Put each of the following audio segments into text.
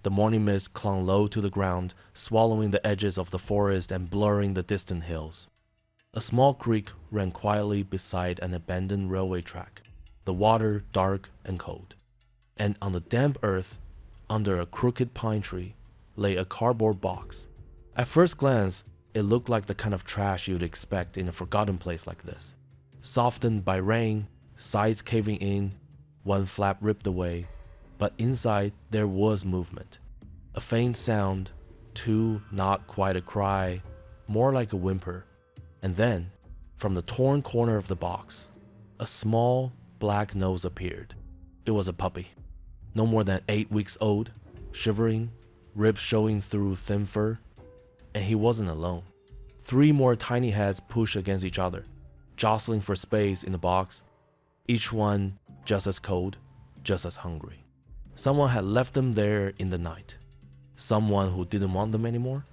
The morning mist clung low to the ground, swallowing the edges of the forest and blurring the distant hills. A small creek ran quietly beside an abandoned railway track, the water dark and cold. And on the damp earth, under a crooked pine tree, lay a cardboard box. At first glance, it looked like the kind of trash you'd expect in a forgotten place like this. Softened by rain, sides caving in, one flap ripped away, but inside there was movement. A faint sound, too not quite a cry, more like a whimper. And then, from the torn corner of the box, a small black nose appeared. It was a puppy, no more than 8 weeks old, shivering, ribs showing through thin fur. And he wasn't alone. 3 more tiny heads pushed against each other, jostling for space in the box, each one just as cold, just as hungry. Someone had left them there in the night. Someone who didn't want them anymore.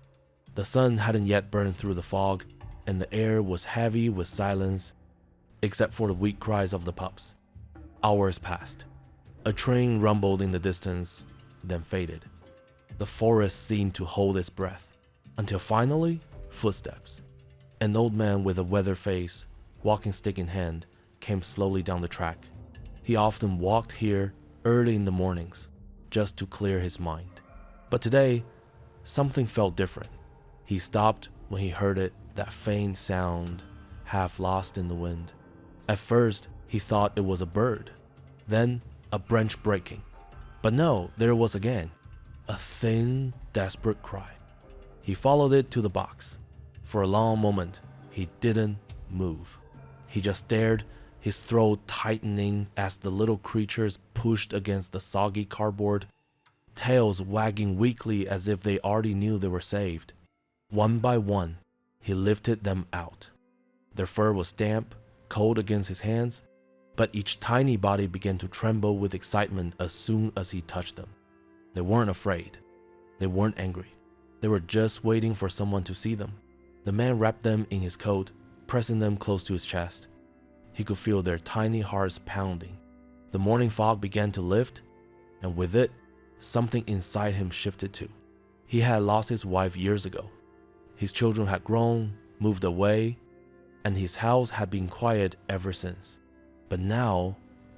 The sun hadn't yet burned through the fog, and the air was heavy with silence, except for the weak cries of the pups. Hours passed. A train rumbled in the distance, then faded. The forest seemed to hold its breath, until finally, footsteps. An old man with a weathered face, walking stick in hand, came slowly down the track. He often walked here early in the mornings, just to clear his mind. But today, something felt different. He stopped when he heard it, that faint sound, half lost in the wind. At first, he thought it was a bird, then a branch breaking. But no, there it was again, a thin, desperate cry. He followed it to the box. For a long moment, he didn't move. He just stared, his throat tightening as the little creatures pushed against the soggy cardboard, tails wagging weakly as if they already knew they were saved. One by one, he lifted them out. Their fur was damp, cold against his hands, but each tiny body began to tremble with excitement as soon as he touched them. They weren't afraid. They weren't angry. They were just waiting for someone to see them. The man wrapped them in his coat, pressing them close to his chest. He could feel their tiny hearts pounding. The morning fog began to lift, and with it, something inside him shifted too. He had lost his wife years ago. His children had grown, moved away, and his house had been quiet ever since. But now,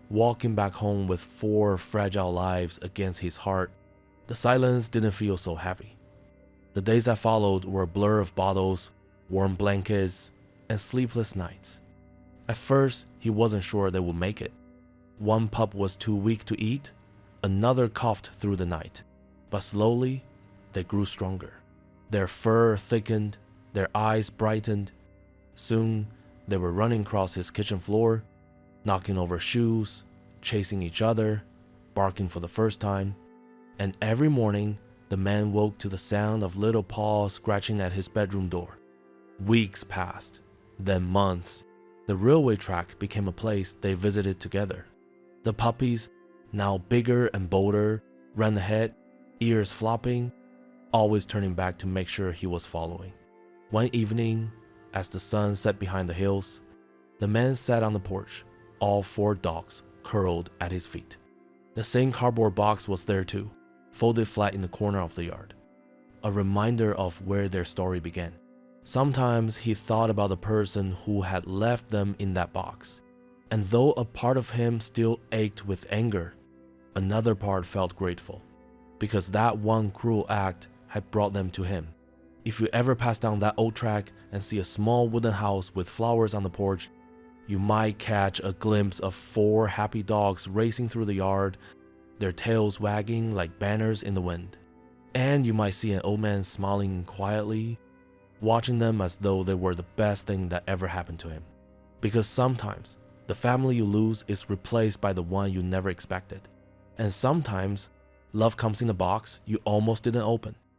walking back home with 4 fragile lives against his heart, the silence didn't feel so heavy. The days that followed were a blur of bottles, warm blankets, and sleepless nights. At first, he wasn't sure they would make it. One pup was too weak to eat, another coughed through the night. But slowly, they grew stronger. Their fur thickened, their eyes brightened. Soon, they were running across his kitchen floor, knocking over shoes, chasing each other, barking for the first time. And every morning, the man woke to the sound of little paws scratching at his bedroom door. Weeks passed, then months. The railway track became a place they visited together. The puppies, now bigger and bolder, ran ahead, ears flopping, always turning back to make sure he was following. One evening, as the sun set behind the hills, the man sat on the porch, all 4 dogs curled at his feet. The same cardboard box was there too, folded flat in the corner of the yard, a reminder of where their story began. Sometimes he thought about the person who had left them in that box, and though a part of him still ached with anger, another part felt grateful, because that one cruel act had brought them to him. If you ever pass down that old track and see a small wooden house with flowers on the porch, you might catch a glimpse of 4 happy dogs racing through the yard, their tails wagging like banners in the wind. And you might see an old man smiling quietly, watching them as though they were the best thing that ever happened to him. Because sometimes, the family you lose is replaced by the one you never expected. And sometimes, love comes in a box you almost didn't open.